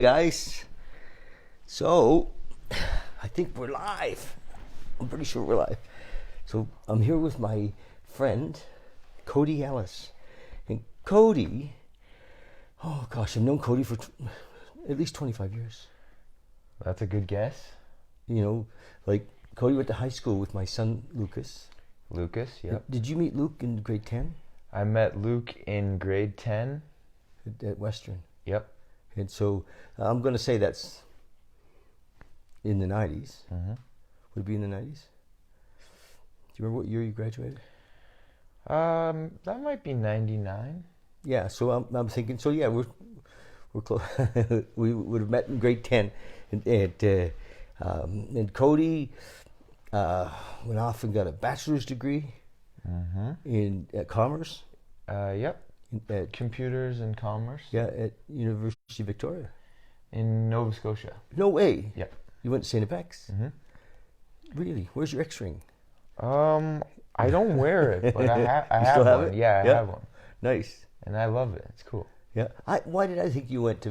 Guys, so I think we're live. I'm pretty sure we're live. So I'm here with my friend Cody Ellis. And Cody, oh gosh, I've known Cody for at least 25 years. That's a good guess. You know, like Cody went to high school with my son Lucas. Lucas, yep. Did you meet Luke in grade 10? I met Luke in grade 10. At Western. Yep. And so I'm going to say that's in the 90s. Mm-hmm. Would it be in the 90s? Do you remember what year you graduated? That might be 99. Yeah, so I'm thinking, so yeah, we're close. We would have met in grade 10. And Cody went off and got a bachelor's degree in commerce. Yep. At Computers and commerce. Yeah, at University of Victoria. In Nova Scotia. No way. Yep. You went to St. FX? Mm-hmm. Really? Where's your X-ring? I don't wear it, but I have still have one. it? Yeah, I have one. Nice. And I love it. It's cool. Yeah. Why did I think you went to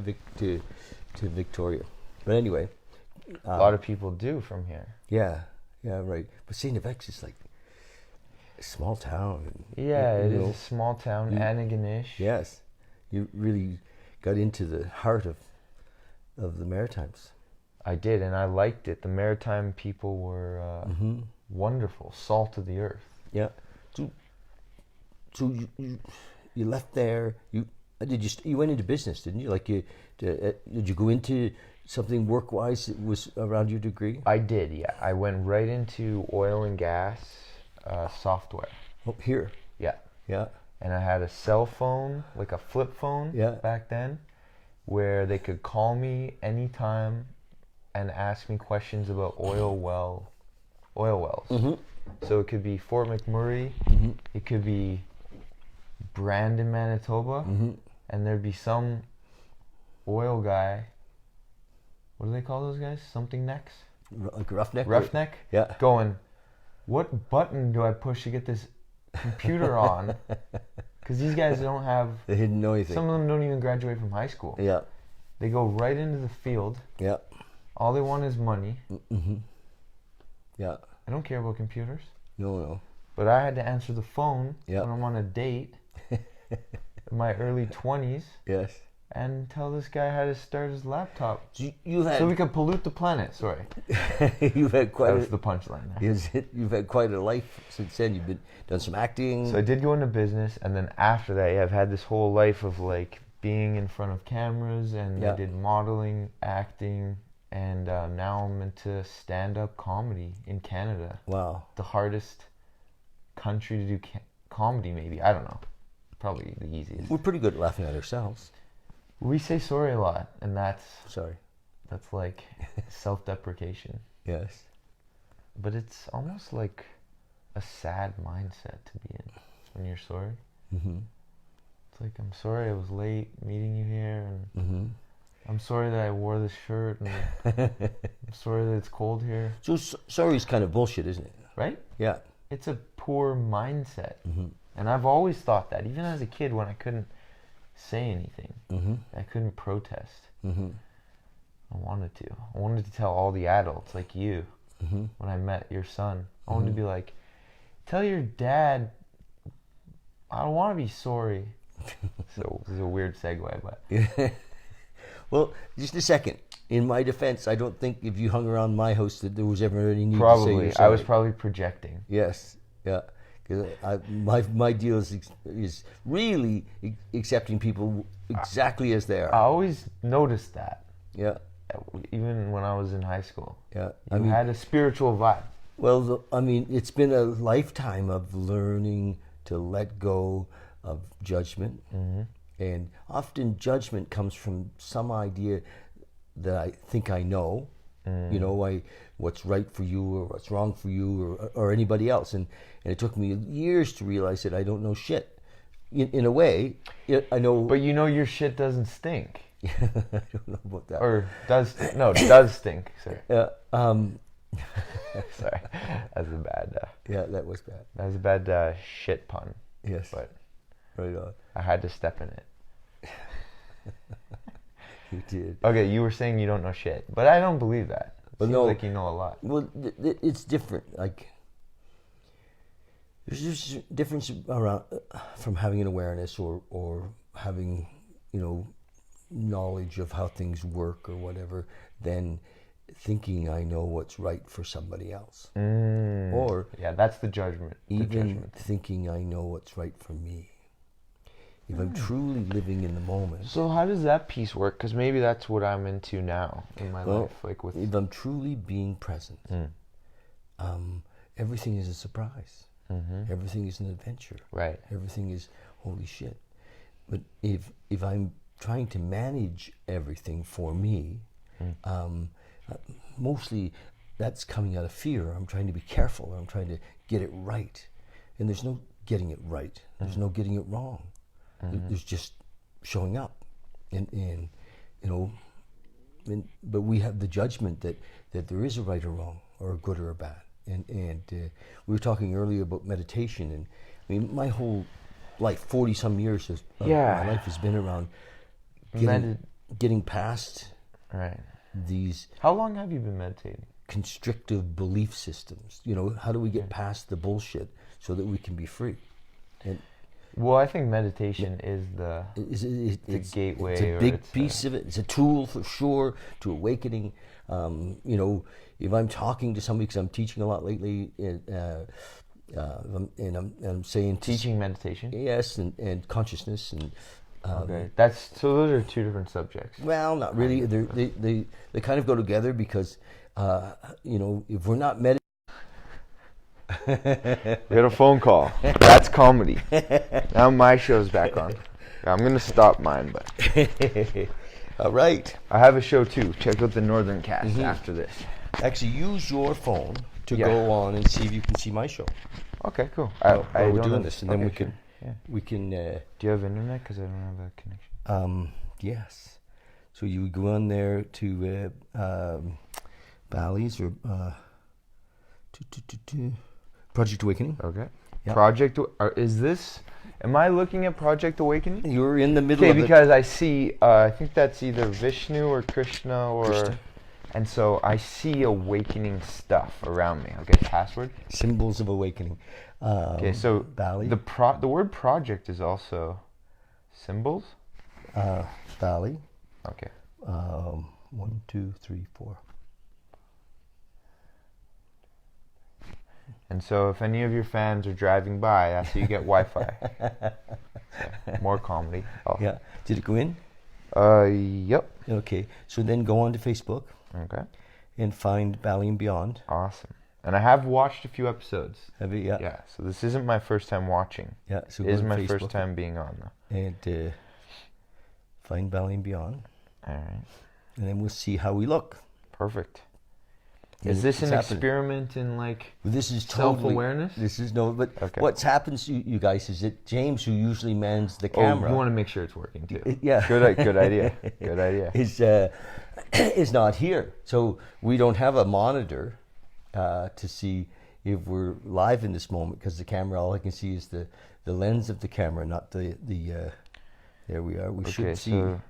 Victoria? But anyway. A lot of people do from here. Yeah. Yeah, right. But St. FX is like a small town. Yeah, it is a small town, Antigonish. Yes. You really got into the heart of the Maritimes. I did, and I liked it. The Maritime people were wonderful, salt of the earth. Yeah. So you left there. You went into business, didn't you? Like did you go into something work-wise that was around your degree? I did, yeah. I went right into oil and gas software. Oh, here. Yeah. Yeah. And I had a cell phone, like a flip phone back then, where they could call me anytime and ask me questions about oil wells. Mm-hmm. So it could be Fort McMurray, it could be Brandon, Manitoba, and there'd be some oil guy. What do they call those guys? Something necks? Like roughneck? Roughneck? Yeah. Going, what button do I push to get this computer on? Because these guys don't have... They didn't know anything. Some of them don't even graduate from high school. Yeah. They go right into the field. Yeah. All they want is money. Mm-hmm. Yeah. I don't care about computers. No. But I had to answer the phone when I'm on a date in my early 20s. Yes. And tell this guy how to start his laptop. So we could pollute the planet. Sorry. You've had quite. That was the punchline. You've had quite a life since then. You've done some acting. So I did go into business, and then after that, I've had this whole life of like being in front of cameras, and I did modeling, acting, and now I'm into stand-up comedy in Canada. Wow. The hardest country to do comedy, maybe. I don't know. Probably the easiest. We're pretty good at laughing at ourselves. We say sorry a lot, and that's like self-deprecation. Yes. But it's almost like a sad mindset to be in when you're sorry. Mm-hmm. It's like, I'm sorry I was late meeting you here, and I'm sorry that I wore this shirt, and I'm sorry that it's cold here. So sorry is kind of bullshit, isn't it? Right? Yeah. It's a poor mindset. And I've always thought that, even as a kid when I couldn't say anything. I couldn't protest. I wanted to tell all the adults like you when I met your son. I wanted to be like, tell your dad I don't want to be sorry. So this is a weird segue, but well, just a second. In my defense, I don't think if you hung around my house that there was ever any need to say you're sorry. I was probably projecting. Yes. Yeah. My deal is really accepting people exactly as they are. I always noticed that. Yeah. Even when I was in high school. Yeah. You had a spiritual vibe. Well, it's been a lifetime of learning to let go of judgment. And often judgment comes from some idea that I think I know. You know, what's right for you or what's wrong for you or anybody else. And it took me years to realize that I don't know shit. In a way, I know... But you know your shit doesn't stink. I don't know about that. Or does... No, it does stink. Sorry. Sorry. That's a bad... yeah, that was bad. That was a bad shit pun. Yes. But right on. I had to step in it. You did. Okay, you were saying you don't know shit, but I don't believe that. It seems no, like you know a lot. Well, it's different. Like, there's just a difference around from having an awareness or having, knowledge of how things work or whatever, than thinking I know what's right for somebody else. Or that's the judgment. Even thinking I know what's right for me. If I'm truly living in the moment. So how does that piece work? Because maybe that's what I'm into now in my life. If I'm truly being present, everything is a surprise. Mm-hmm. Everything is an adventure. Right. Everything is holy shit. But if I'm trying to manage everything for me, mostly that's coming out of fear. I'm trying to be careful. I'm trying to get it right. And there's no getting it right. There's no getting it wrong. There's just showing up. But we have the judgment that there is a right or wrong, or a good or a bad. And we were talking earlier about meditation. And I mean, my whole life, 40 some years of my life has been around getting past these. How long have you been meditating? Constrictive belief systems. How do we get past the bullshit so that we can be free? Well, I think meditation is the gateway. It's a big piece of it. It's a tool for sure to awakening. If I'm talking to somebody, because I'm teaching a lot lately, and I'm saying teaching meditation. Yes, and consciousness and. Okay, those are two different subjects. Well, not really. They kind of go together because if we're not meditating. We had a phone call. That's comedy. Now my show's back on. I'm going to stop mine, but... All right. I have a show too. Check out the Northern Cast after this. Actually, use your phone to go on and see if you can see my show. Okay, cool. We're doing this, and then we can... Yeah. We can... Do you have internet? Because I don't have a connection. Yes. So you would go on there to Bali's or... Project Awakening. Okay. Yep. Am I looking at Project Awakening? You're in the middle of it. Okay, because I see, I think that's either Vishnu or Krishna and so I see awakening stuff around me. Okay, password? Symbols of awakening. Okay, so Bali. The word project is also symbols? Bali. Okay. 1, 2, 3, 4. And so if any of your fans are driving by, that's how you get Wi-Fi. So, more comedy. Oh. Yeah. Did it go in? Yep. Okay. So then go on to Facebook. Okay. And find Bali and Beyond. Awesome. And I have watched a few episodes. Have you? Yeah. Yeah. So this isn't my first time watching. Yeah. So it is my first time being on though. And find Bali and Beyond. All right. And then we'll see how we look. Perfect. Is this an experiment in this is self-awareness? This is but what's happened to you guys is that James, who usually mans the camera, you want to make sure it's working too. Yeah, good idea. Good idea. Is not here, so we don't have a monitor to see if we're live in this moment, because the camera, all I can see is the lens of the camera, not the. There we are. We should see. So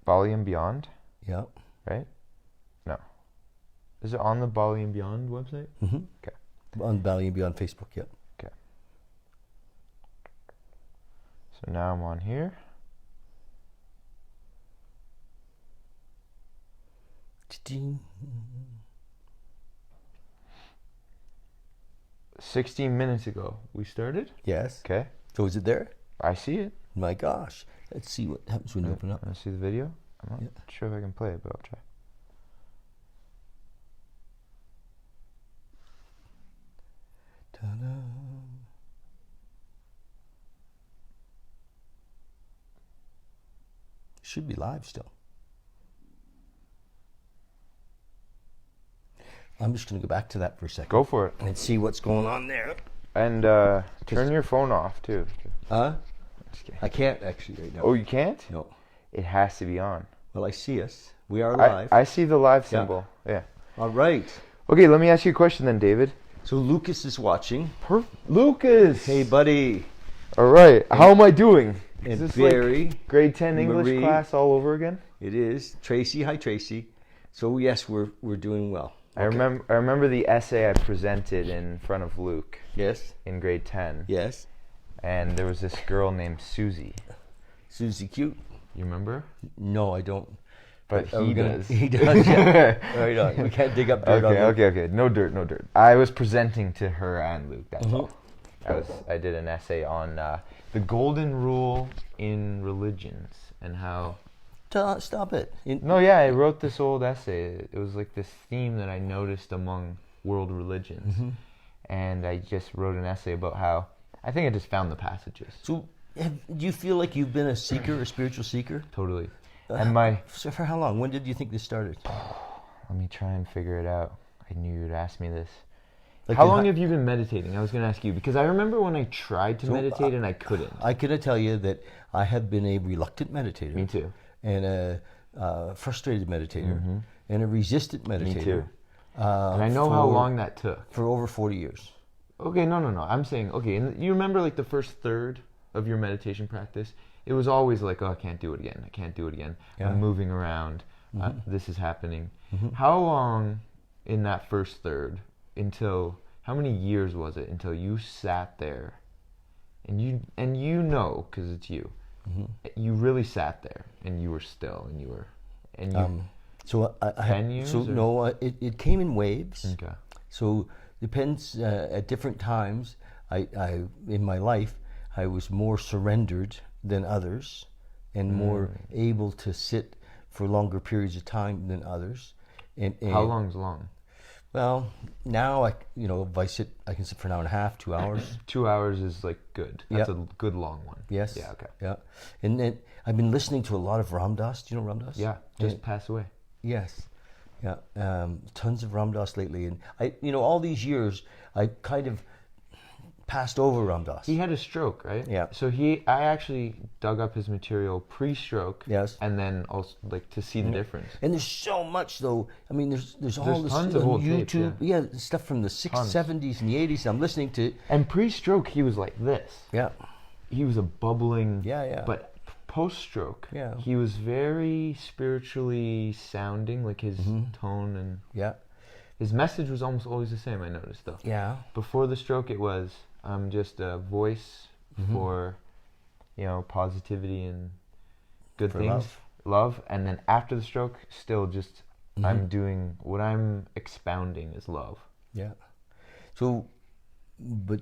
Bali and Beyond. Yeah. Right. No. Is it on the Bali and Beyond website? Mm-hmm. Okay. On Bali and Beyond Facebook, yep. Okay. So now I'm on here. Cha-ching. 16 minutes ago we started? Yes. Okay. So is it there? I see it. My gosh. Let's see what happens when you open up. Want to see the video? I'm not sure if I can play it, but I'll try. Ta-da. Should be live still. I'm just going to go back to that for a second. Go for it. And see what's going on there. And turn your phone off too. Huh? I can't actually right now. Oh, you can't? No. It has to be on. Well, I see us. We are live. I see the live symbol. Yeah. All right. Okay, let me ask you a question then, David. So Lucas is watching. Lucas! Hey, buddy. All right. How am I doing? And Is this Barry, grade 10 English class all over again? It is. Tracy. Hi, Tracy. So, yes, we're doing well. Okay. I remember the essay I presented in front of Luke. Yes. In grade 10. Yes. And there was this girl named Susie. Susie Cute. You remember? No, I don't. But he does. He does, yeah. Right on. We can't dig up dirt on Luke. Okay. No dirt. I was presenting to her and Luke, that's all. I did an essay on the golden rule in religions and how... Stop it. I wrote this old essay. It was like this theme that I noticed among world religions. Mm-hmm. And I just wrote an essay about how... I think I just found the passages. So, do you feel like you've been a seeker, a spiritual seeker? Totally. So for how long? When did you think this started? Let me try and figure it out. I knew you'd ask me this. How long have you been meditating? I was going to ask you, because I remember when I tried to meditate and I couldn't. I can tell you that I have been a reluctant meditator. Me too. And a frustrated meditator. And a resistant meditator. Me too. And I know how long that took. For over 40 years. Okay, no. I'm saying, and you remember like the first third of your meditation practice? It was always like, I can't do it again. Yeah. I'm moving around. This is happening. How long in that first third how many years was it until you sat there and you know, because it's you, you really sat there and you were still so I 10 years? So no, it came in waves. Okay. So depends at different times. I in my life I was more surrendered than others, and more able to sit for longer periods of time than others. And how long's long? Well, now if I sit, I can sit for an hour and a half, 2 hours. 2 hours is like good. That's a good long one. Yes. Yeah. Okay. Yeah, and then I've been listening to a lot of Ram Dass. Do you know Ram Dass? Yeah. Just passed away. Yes. Yeah. Tons of Ram Dass lately, and all these years I kind of passed over Ram Dass. He had a stroke, right? Yeah. So I actually dug up his material pre-stroke. Yes. And then also like to see the difference. And there's so much though. I mean, there's all this tons of old YouTube, tapes, stuff from the 70s and the 80s. I'm listening to. And pre-stroke, he was like this. Yeah. He was a bubbling. Yeah. But post-stroke, yeah, he was very spiritually sounding, like his tone and. Yeah. His message was almost always the same. I noticed though. Yeah. Before the stroke, it was. I'm just a voice for, positivity and good things. Love. And then after the stroke, still just, I'm doing, what I'm expounding is love. Yeah. So, but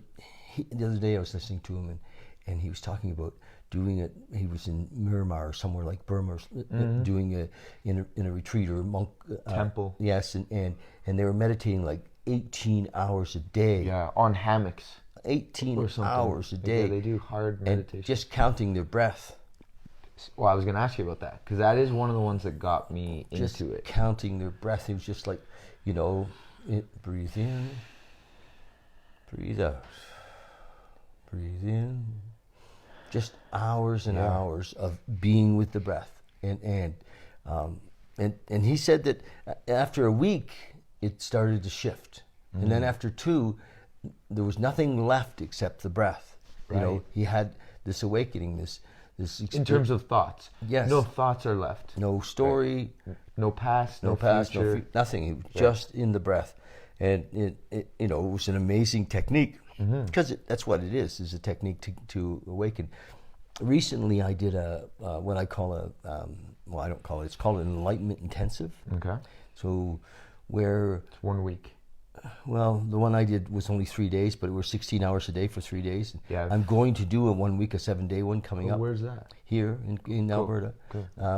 the other day I was listening to him and he was talking about doing it. He was in Myanmar or somewhere like Burma, doing it in a retreat or a monk. Temple. Yes. And they were meditating like 18 hours a day. Yeah, on hammocks. 18 hours a day. Yeah, they do hard meditation. And just counting their breath. Well, I was going to ask you about that, because that is one of the ones that got me just into it. Counting their breath. It was just like, breathe in, breathe out, breathe in. Just hours and hours of being with the breath. And he said that after a week, it started to shift. And then after 2, there was nothing left except the breath. Right. He had this awakening, this in terms of thoughts. Yes. No thoughts are left. No story. Right. No past. No No future. nothing. He was just in the breath, and it was an amazing technique because that's what it is a technique to awaken. Recently, I did what I call I don't call it. It's called an enlightenment intensive. Okay. So where it's 1 week. Well, the one I did was only 3 days, but it was 16 hours a day for 3 days. Yeah. I'm going to do a 1 week, a 7-day one coming up. Where's that? Here in Alberta,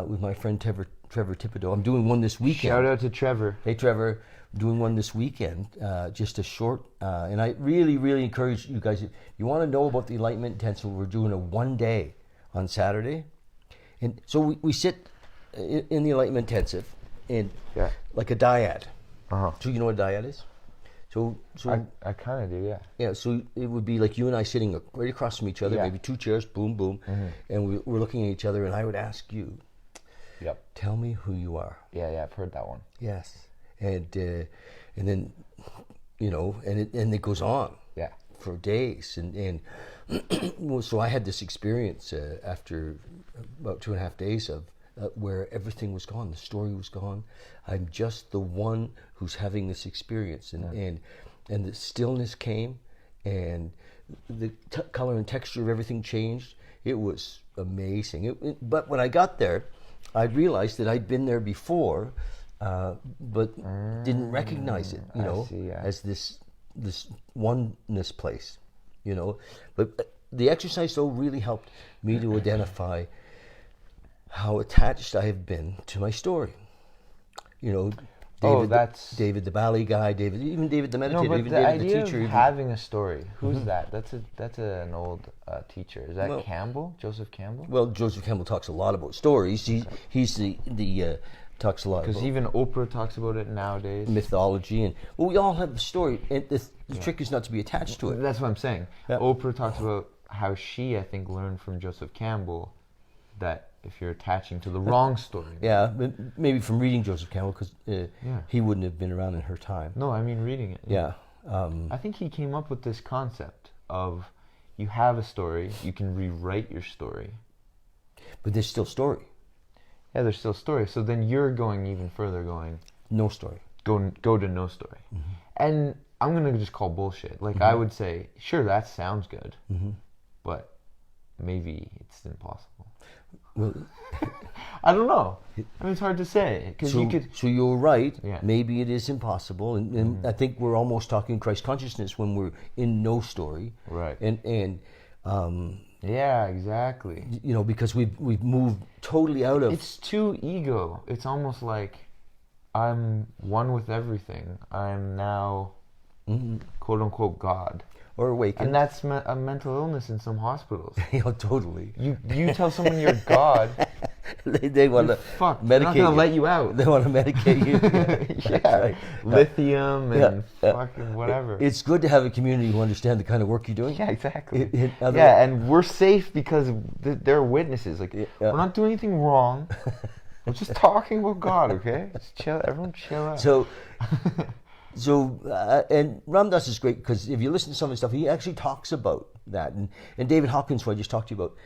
with my friend Trevor Thibodeau. I'm doing one this weekend. Shout out to Trevor. Hey, Trevor, I'm doing one this weekend, just a short. And I really, really encourage you guys, if you want to know about the Enlightenment Intensive, we're doing a 1 day on Saturday. And so we sit in the Enlightenment Intensive in like a dyad. So you know what a dyad is? So I kind of do, yeah. Yeah, so it would be like you and I sitting right across from each other, maybe 2 chairs, boom, boom, and we're looking at each other, and I would ask you, tell me who you are. Yeah, I've heard that one. Yes, and then and it goes on, for days, and well, so I had this experience after about 2.5 days of where everything was gone, the story was gone. I'm just the one who's having this experience, and the stillness came, and the color and texture of everything changed. It was amazing. But when I got there, I realized that I'd been there before, but didn't recognize it, as this oneness place, But the exercise, though, really helped me to identify how attached I have been to my story. David the Bali guy, even David the meditator, but even the David idea the teacher. Of having a story, who's that? That's an old teacher. Is that Campbell? Joseph Campbell? Well, Joseph Campbell talks a lot about stories. He's the talks a lot because even Oprah talks about it nowadays. Mythology, and we all have a story. And the trick is not to be attached to it. That's what I'm saying. Yeah. Oprah talks about how she, I think, learned from Joseph Campbell that if you're attaching to the wrong story. Yeah, maybe from reading Joseph Campbell, because he wouldn't have been around in her time. No, I mean reading it. Yeah. I think he came up with this concept of you have a story, you can rewrite your story. But there's still story. Yeah, there's still story. So then you're going even further, going... No story. Go to no story. Mm-hmm. And I'm going to just call bullshit. Like, I would say, sure, that sounds good, but maybe it's impossible. Well, I don't know. I mean, it's hard to say. So you're right. Yeah. Maybe it is impossible. And I think we're almost talking Christ consciousness when we're in no story. Right. And yeah, exactly. Because we've moved totally out of... It's too ego. It's almost like I'm one with everything. I'm now, quote unquote, God. Or awakened. And that's a mental illness in some hospitals. Totally. You tell someone you're God, they want to medicate. They're not going to let you out. They want to medicate you. Yeah. Right. Lithium and fucking whatever. It's good to have a community who understand the kind of work you're doing. Yeah, exactly. And we're safe because they're witnesses. Like, we're not doing anything wrong. We're just talking about God, okay? Just chill. Everyone chill out. So, and Ram Dass is great because if you listen to some of his stuff, he actually talks about that. And David Hawkins, who I just talked to you about,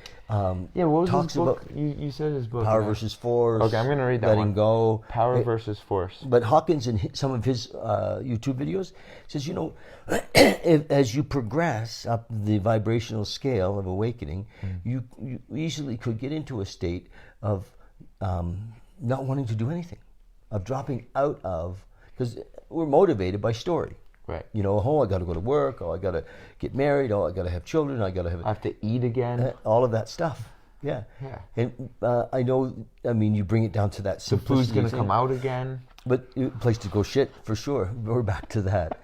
what was his book? You said his book. Power versus Force. Okay, I'm going to read that Letting Go. Power versus Force. But Hawkins, in some of his YouTube videos, says, as you progress up the vibrational scale of awakening, you easily could get into a state of not wanting to do anything, of dropping out of, because we're motivated by story. Right. I got to go to work. I got to get married. I got to have children. I have to eat again. All of that stuff. Yeah. Yeah. And I know, you bring it down to that simplicity. The food's going to come out again. But place to go shit, for sure. We're back to that.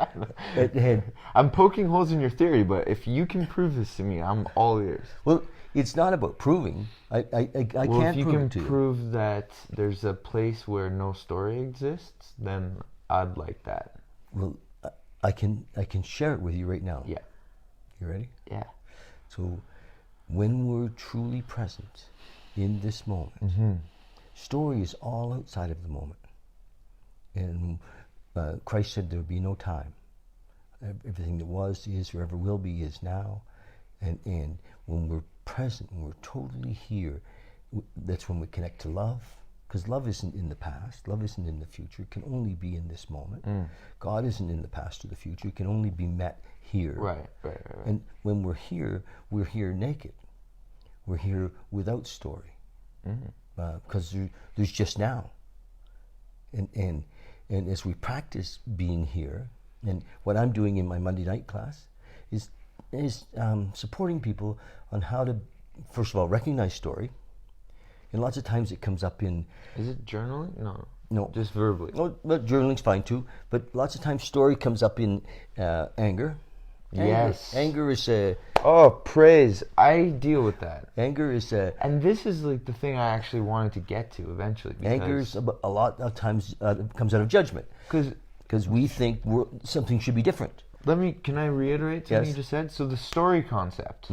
I'm poking holes in your theory, but if you can prove this to me, I'm all ears. Well, it's not about proving. I can't prove it to you. If you can prove that there's a place where no story exists, then I'd like that. Well, I can share it with you right now. Yeah. You ready? Yeah. So, when we're truly present in this moment, story is all outside of the moment. And Christ said there will be no time. Everything that was, is, or ever will be is now. And when we're present, when we're totally here, that's when we connect to love. Because love isn't in the past. Love isn't in the future. It can only be in this moment. God isn't in the past or the future. It can only be met here. Right. And when we're here naked. We're here without story. Because there's just now. And as we practice being here, and what I'm doing in my Monday night class is supporting people on how to, first of all, recognize story. And lots of times it comes up in... Is it journaling? No. Just verbally? No, but journaling's fine too. But lots of times story comes up in anger. Yes. Anger is... praise. I deal with that. Anger is... and this is like the thing I actually wanted to get to eventually. Anger is a lot of times comes out of judgment. Because we think something should be different. Can I reiterate something you just said? So the story concept,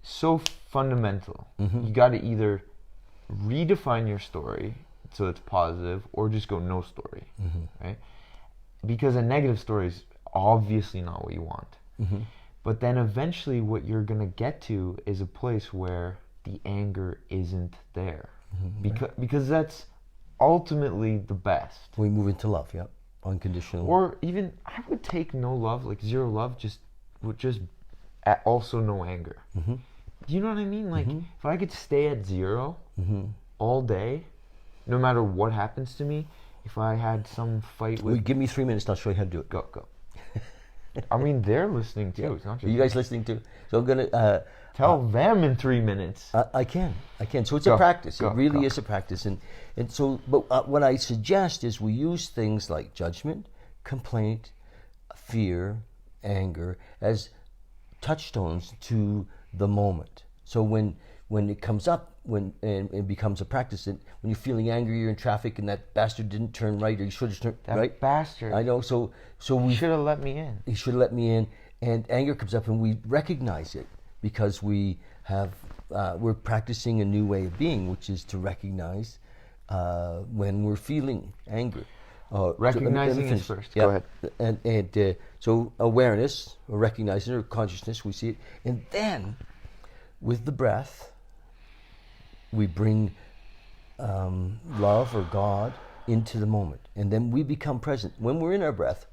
so fundamental. You got to either redefine your story so it's positive or just go no story, right? Because a negative story is obviously not what you want. But then eventually what you're going to get to is a place where the anger isn't there. Because that's ultimately the best. We move into love, yeah. Unconditional. Or even, I would take no love, like zero love, also no anger. Mm-hmm. You know what I mean? Like, if I could stay at zero all day, no matter what happens to me, if I had some fight with... Give me 3 minutes and I'll show you how to do it. Go. I mean, they're listening too. Yeah. It's not just Are you guys listening too? So I'm going to... Tell them in 3 minutes. I can. So it's a practice. It really is a practice. And so, but what I suggest is we use things like judgment, complaint, fear, anger as touchstones to the moment. So when it comes up, and it becomes a practice, and when you're feeling angry, you're in traffic, and that bastard didn't turn right, or you should have turned right. That bastard. I know. So we should have let me in. He should have let me in, and anger comes up, and we recognize it because we're practicing a new way of being, which is to recognize when we're feeling angry. Recognizing is first. Yeah. Go ahead. And so awareness, or recognizing, or consciousness, we see it. And then, with the breath, we bring love or God into the moment. And then we become present. When we're in our breath,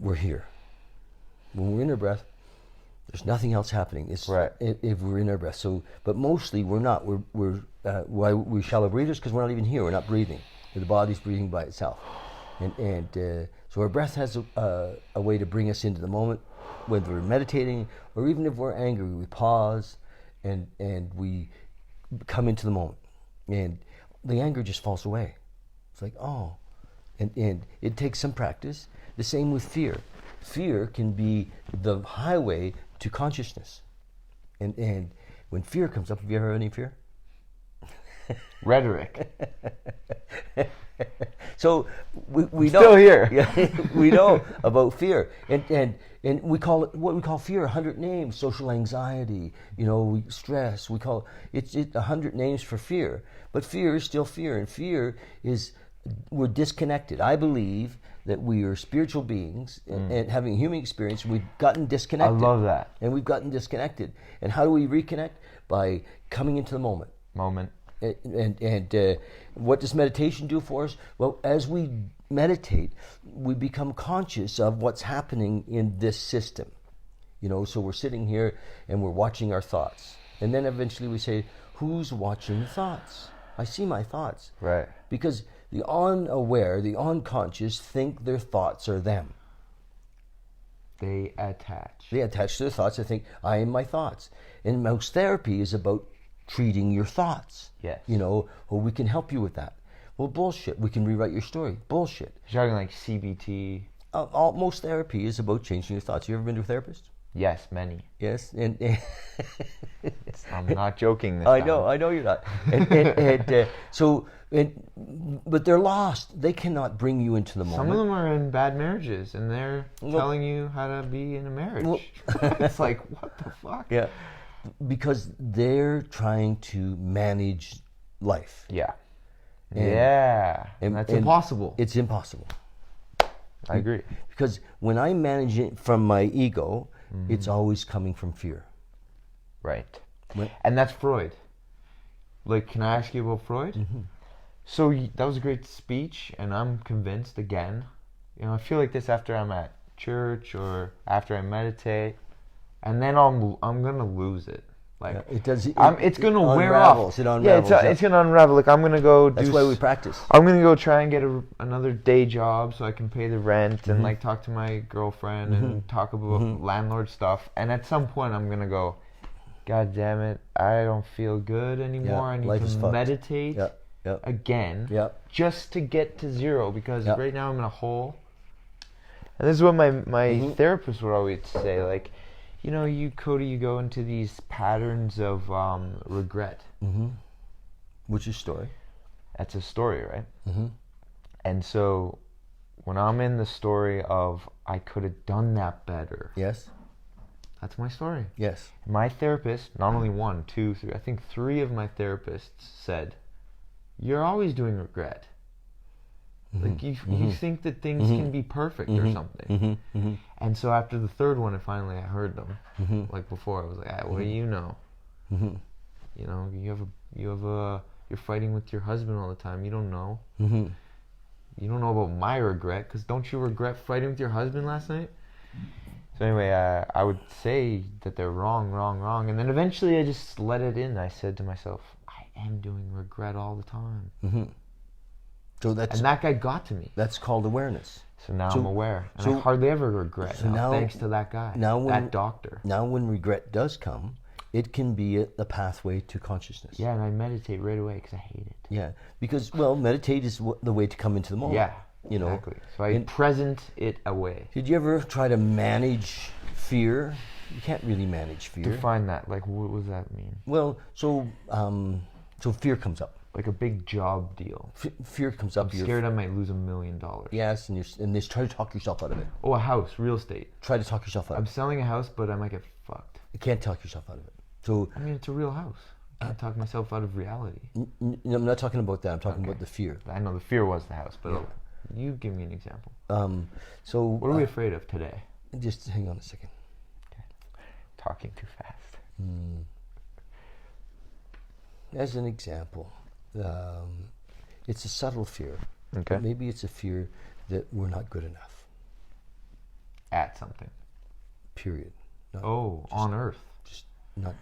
we're here. When we're in our breath, there's nothing else happening. It's right. If we're in our breath. So, but mostly we're not. Why we shallow breathers? Because we're not even here. We're not breathing. The body's breathing by itself. And so our breath has a way to bring us into the moment, whether we're meditating or even if we're angry. We pause and we come into the moment, and the anger just falls away. It's like, oh, and it takes some practice. The same with fear. Fear can be the highway to consciousness. And when fear comes up, have you ever heard any fear? Rhetoric. So we know. Still here. Yeah, we know about fear, and we call it what we call fear 100 names. Social anxiety, stress. We call it 100 names for fear. But fear is still fear, and fear is we're disconnected. I believe that we are spiritual beings and having a human experience. We've gotten disconnected. I love that. And we've gotten disconnected. And how do we reconnect? By coming into the moment. And what does meditation do for us? Well, as we meditate, we become conscious of what's happening in this system. So we're sitting here and we're watching our thoughts. And then eventually we say, who's watching the thoughts? I see my thoughts. Right. Because the unaware, the unconscious think their thoughts are them. They attach. They attach to their thoughts. They think, I am my thoughts. And most therapy is about treating your thoughts. Yes. We can help you with that. Well, bullshit. We can rewrite your story. Bullshit. You're talking like CBT. Most therapy is about changing your thoughts. You ever been to a therapist? Yes, many. Yes, I'm not joking. This I time. know you're not. But they're lost. They cannot bring you into the moment. Some of them are in bad marriages, and they're telling you how to be in a marriage. It's like, what the fuck? Yeah, because they're trying to manage life. Yeah. And that's impossible. It's impossible. I agree. Because when I manage it from my ego, it's always coming from fear. Right. And that's Freud. Like, can I ask you about Freud? Mm-hmm. So that was a great speech, and I'm convinced again. I feel like this after I'm at church or after I meditate, and then I'm gonna lose it. Like it does. It's gonna wear off. It unravels. Yeah, it's gonna unravel. Like I'm gonna go. That's why we practice. I'm gonna go try and get another day job so I can pay the rent and like talk to my girlfriend and talk about landlord stuff. And at some point, I'm gonna go, God damn it, I don't feel good anymore. I need to meditate again just to get to zero because right now I'm in a hole. And this is what my therapist would always say, like, you, Cody, you go into these patterns of regret. Mm-hmm. Which is story. That's a story, right? Mm-hmm. And so when I'm in the story of I could have done that better. Yes. That's my story. Yes. My therapist, not only 1, 2, 3, I think 3 of my therapists said, you're always doing regret. Like you think that things can be perfect or something. And so after the 3rd one, I heard them. Like before, I was like, what do you know? You have You're fighting with your husband all the time. You don't know. Mm-hmm. You don't know about my regret, because don't you regret fighting with your husband last night? So anyway, I would say that they're wrong. And then eventually I just let it in. I said to myself, I am doing regret all the time. Mm-hmm. And that guy got to me. That's called awareness. So now I'm aware. And I hardly ever regret now, thanks to that guy, that doctor. Now when regret does come, it can be a pathway to consciousness. Yeah, and I meditate right away because I hate it. Yeah, because, meditate is the way to come into the moment. Yeah, exactly. So I present it away. Did you ever try to manage fear? You can't really manage fear. Define that. Like, what does that mean? Well, so fear comes up. Like a big job deal. Fear comes up. I'm scared I might lose $1 million. Yes, and just try to talk yourself out of it. Oh, a house, real estate. Try to talk yourself out of it. I'm selling a house, but I might get fucked. You can't talk yourself out of it. So I mean, it's a real house. I can't talk myself out of reality. I'm not talking about that. I'm talking about the fear. I know the fear was the house, but you give me an example. So what are we afraid of today? Just hang on a second. Okay. Talking too fast. As an example, it's a subtle fear. Okay. Maybe it's a fear that we're not good enough. At something. Period. On Earth. Just not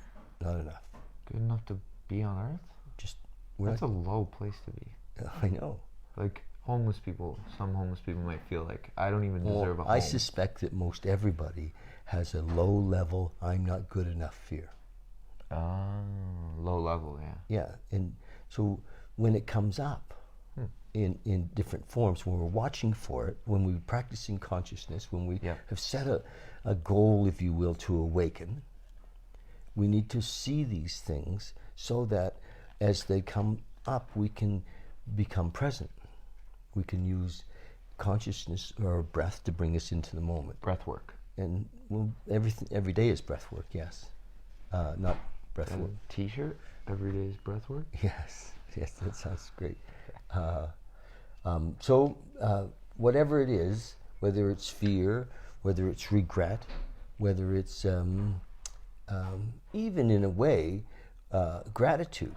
enough. Good enough to be on Earth? That's a low place to be. I know. Like homeless people, some homeless people might feel like, I don't even deserve a home. I suspect that most everybody has a low level, I'm not good enough fear. Low level, yeah. Yeah, and so when it comes up in different forms, when we're watching for it, when we're practicing consciousness, when we have set a goal, if you will, to awaken, we need to see these things so that as they come up, we can become present. We can use consciousness or breath to bring us into the moment. Breath work. And every day is breath work, yes. Not breath work. T-shirt, every day is breath work? Yes, that sounds great. So whatever it is, whether it's fear, whether it's regret, whether it's even in a way gratitude,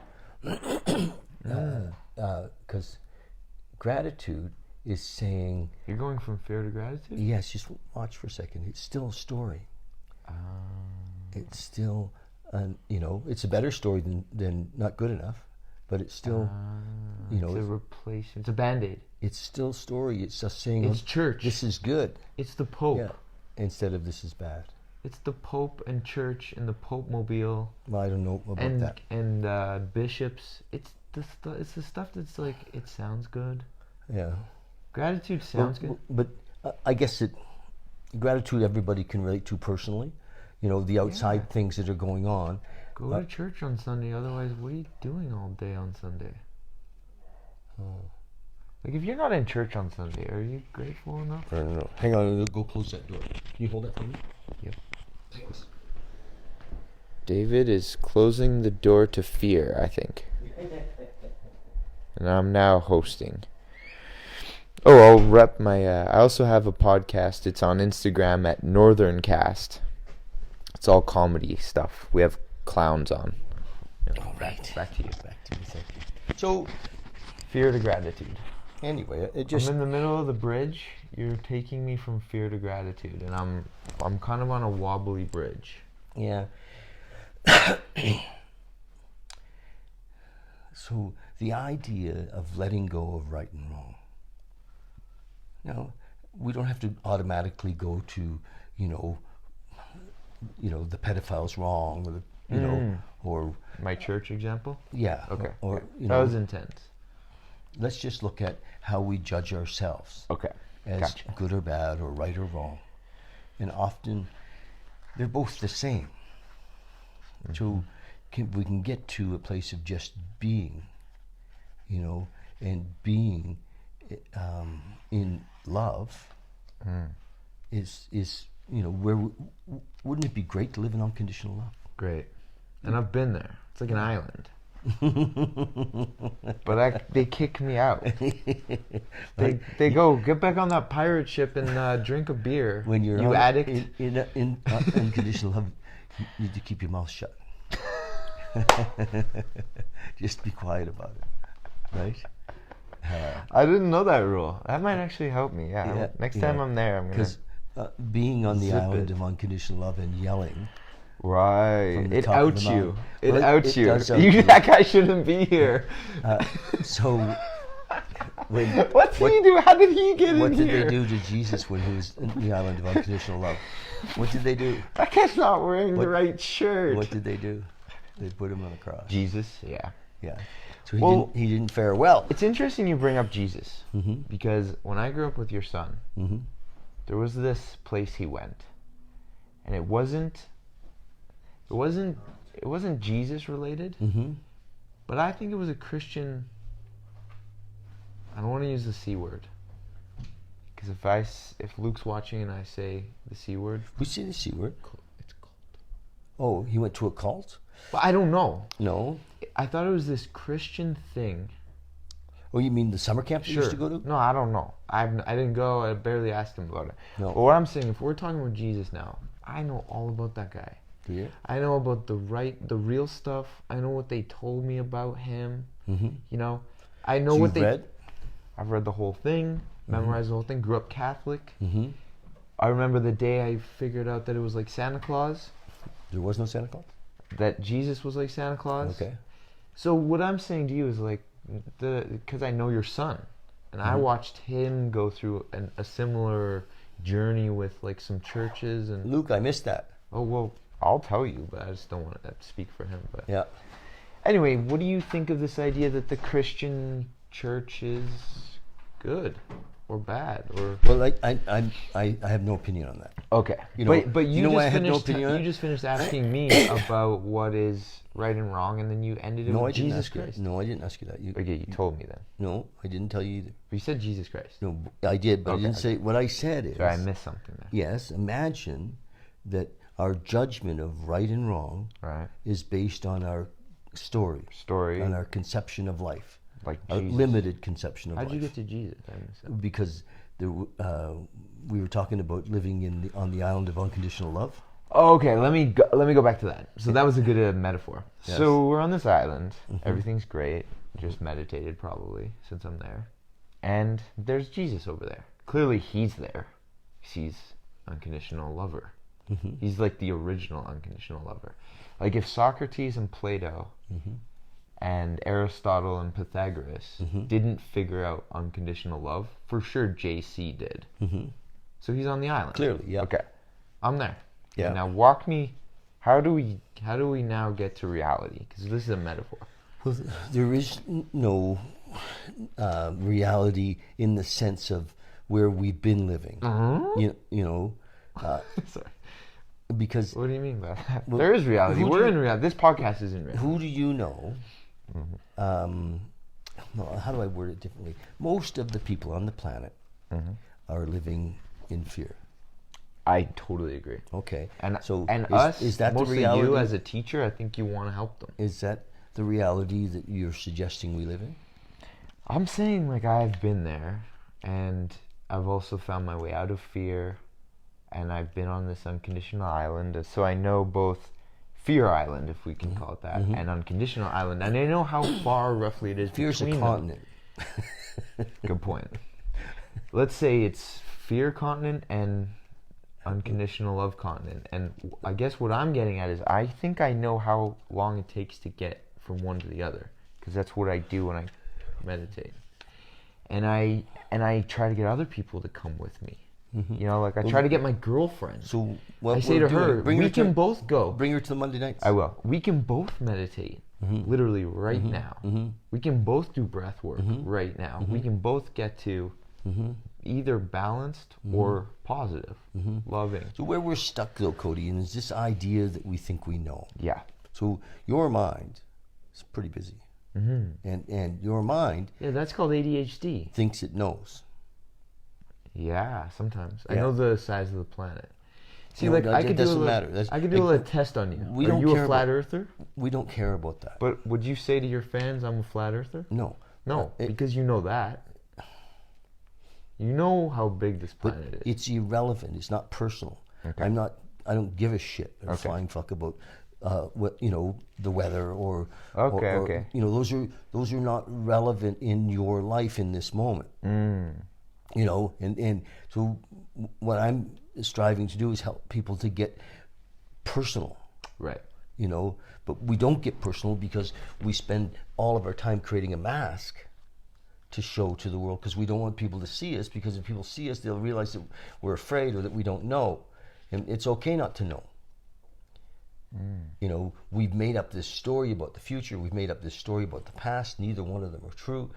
because gratitude is saying... You're going from fear to gratitude? Yes, just watch for a second. It's still a story. It's still, it's a better story than not good enough, but it's still, it's a replacement. It's a Band-Aid. It's still story. It's just saying... It's church. This is good. It's the Pope. Yeah. Instead of this is bad. It's the Pope and church and the Pope mobile. Well, I don't know about that. And bishops. It's the stuff that's like, it sounds good. Yeah. Gratitude sounds good. But I guess gratitude everybody can relate to personally. The outside things that are going on. Go to church on Sunday, otherwise what are you doing all day on Sunday? Like, if you're not in church on Sunday, are you grateful enough? I don't know. Hang on, go close that door. Can you hold that for me? Yep. Thanks. David is closing the door to fear, I think. And I'm now hosting. Oh, I'll rep my... I also have a podcast. It's on Instagram at NorthernCast. It's all comedy stuff. We have clowns on. All right. Back to you. Thank you. So, fear to gratitude. Anyway, I'm in the middle of the bridge. You're taking me from fear to gratitude, and I'm kind of on a wobbly bridge. Yeah. So the idea of letting go of right and wrong. Now, we don't have to automatically go to, the pedophile's wrong, or my church example. Yeah. Okay. Or that was intense. Let's just look at how we judge ourselves. Okay. As good or bad, or right or wrong, and often they're both the same. Mm-hmm. So we can get to a place of just being, and being in love is where wouldn't it be great to live in unconditional love? Great, and I've been there. It's like an island. But they kick me out. They go, get back on that pirate ship and drink a beer. When you're addict. In unconditional love, you need to keep your mouth shut. Just be quiet about it, right? I didn't know that rule. That might actually help me. Yeah. Next time I'm there, I'm gonna. Because being on the island of unconditional love and yelling. Right. It outs you. It outs you. That guy shouldn't be here. So. What did he do? How did he get in here? What did they do to Jesus when he was in the island of unconditional love? What did they do? That guy's not wearing the right shirt. What did they do? They put him on a cross. Jesus, yeah. Yeah. So he didn't fare well. It's interesting you bring up Jesus, mm-hmm. because when I grew up with your son, mm-hmm. there was this place he went, and it wasn't Jesus related, mm-hmm. but I think it was a Christian. I don't want to use the C word, because if Luke's watching and I say the C word, we say the C word. It's cult. Oh, he went to a cult? Well, I don't know. No. I thought it was this Christian thing. Oh, you mean the summer camp you used to go to? No, I don't know. I didn't go. I barely asked him about it. No. But what I'm saying, if we're talking about Jesus now, I know all about that guy. Do you? I know about the real stuff. I know what they told me about him. Mm-hmm. You know, I know so what they read? I've read the whole thing, memorized mm-hmm. the whole thing, grew up Catholic. Mm-hmm. I remember the day I figured out that it was like Santa Claus. There was no Santa Claus? That Jesus was like Santa Claus. Okay. So what I'm saying to you is like, because I know your son, and mm-hmm. I watched him go through a similar journey with like some churches and. Luke, I missed that. Oh well, I'll tell you, but I just don't want to speak for him. But yeah. Anyway, what do you think of this idea that the Christian church is good or bad or? Well, I have no opinion on that. Okay, but you just finished asking me about what is right and wrong, and then you ended it with Jesus Christ. No, I didn't ask you that. You told me then. No, I didn't tell you either. But you said Jesus Christ. No, I did, but I didn't say. What I said is. So I missed something there. Yes, imagine that our judgment of right and wrong is based on our story, on our conception of life. Like a limited conception of life. How'd you get to Jesus? Because we were talking about living on the island of unconditional love. Oh, okay, let me go back to that. So that was a good metaphor. Yes. So we're on this island. Mm-hmm. Everything's great. Just meditated probably since I'm there. And there's Jesus over there. Clearly he's there. He's unconditional lover. Mm-hmm. He's like the original unconditional lover. Like if Socrates and Plato mm-hmm. and Aristotle and Pythagoras mm-hmm. didn't figure out unconditional love, for sure JC did. Mm-hmm. So he's on the island. Clearly, yeah. Okay, I'm there. Yeah. Now walk me. How do we now get to reality? Because this is a metaphor. Well, there is no reality in the sense of where we've been living. Mm-hmm. You know. Sorry. Because what do you mean by that? Well, there is reality. We're in reality. This podcast is in reality. Who do you know? Mm-hmm. No, how do I word it differently? Most of the people on the planet mm-hmm. are living in fear. I totally agree. Okay. And is that the reality? You as a teacher, I think you want to help them. Is that the reality that you're suggesting we live in? I'm saying like I've been there, and I've also found my way out of fear. And I've been on this unconditional island, so I know both Fear Island, if we can call it that, mm-hmm. and Unconditional Island, and I know how far roughly it is Fear's between a continent. Good point. Let's say it's Fear Continent and Unconditional Love Continent, and I guess what I'm getting at is I think I know how long it takes to get from one to the other, because that's what I do when I meditate, and I try to get other people to come with me. Mm-hmm. You know, like I try to get my girlfriend. So I say to her, we can both go. Bring her to the Monday nights. I will. We can both meditate, mm-hmm. literally right mm-hmm. now. Mm-hmm. We can both do breath work mm-hmm. right now. Mm-hmm. We can both get to mm-hmm. either balanced mm-hmm. or positive, mm-hmm. loving. So where we're stuck though, Cody, and is this idea that we think we know. Yeah. So your mind is pretty busy. Mm-hmm. And your mind... Yeah, that's called ADHD. ...thinks it knows. Yeah, sometimes. Yeah. I know the size of the planet. See, no, like I could do a little test on you. Are you a flat earther? We don't care about that. But would you say to your fans, I'm a flat earther? No. No, because you know that. You know how big this planet is. It's irrelevant. It's not personal. Okay. I don't give a shit or flying fuck about the weather or okay. Those are not relevant in your life in this moment. And so what I'm striving to do is help people to get personal. Right. But we don't get personal because we spend all of our time creating a mask to show to the world, because we don't want people to see us, because if people see us, they'll realize that we're afraid or that we don't know. And it's okay not to know. We've made up this story about the future. We've made up this story about the past. Neither one of them are true.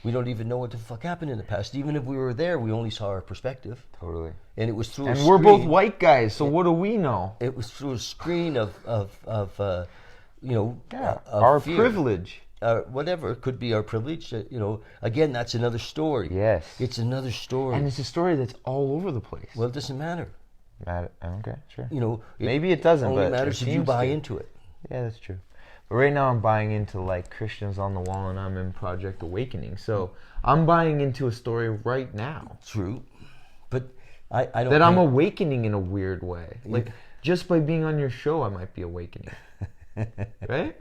We don't even know what the fuck happened in the past. Even if we were there, we only saw our perspective. Totally. And it was through and we're both white guys, so what do we know? It was through a screen of our fear. Privilege. Whatever, it could be our privilege. Again, that's another story. Yes. It's another story. And it's a story that's all over the place. Well, it doesn't matter. Okay, sure. Maybe it doesn't, only but matters if you buy into it. Yeah, that's true. But right now I'm buying into like Christians on the Wall, and I'm in Project Awakening. So I'm buying into a story right now. True. But I don't that I'm awakening in a weird way. Like just by being on your show, I might be awakening. Right?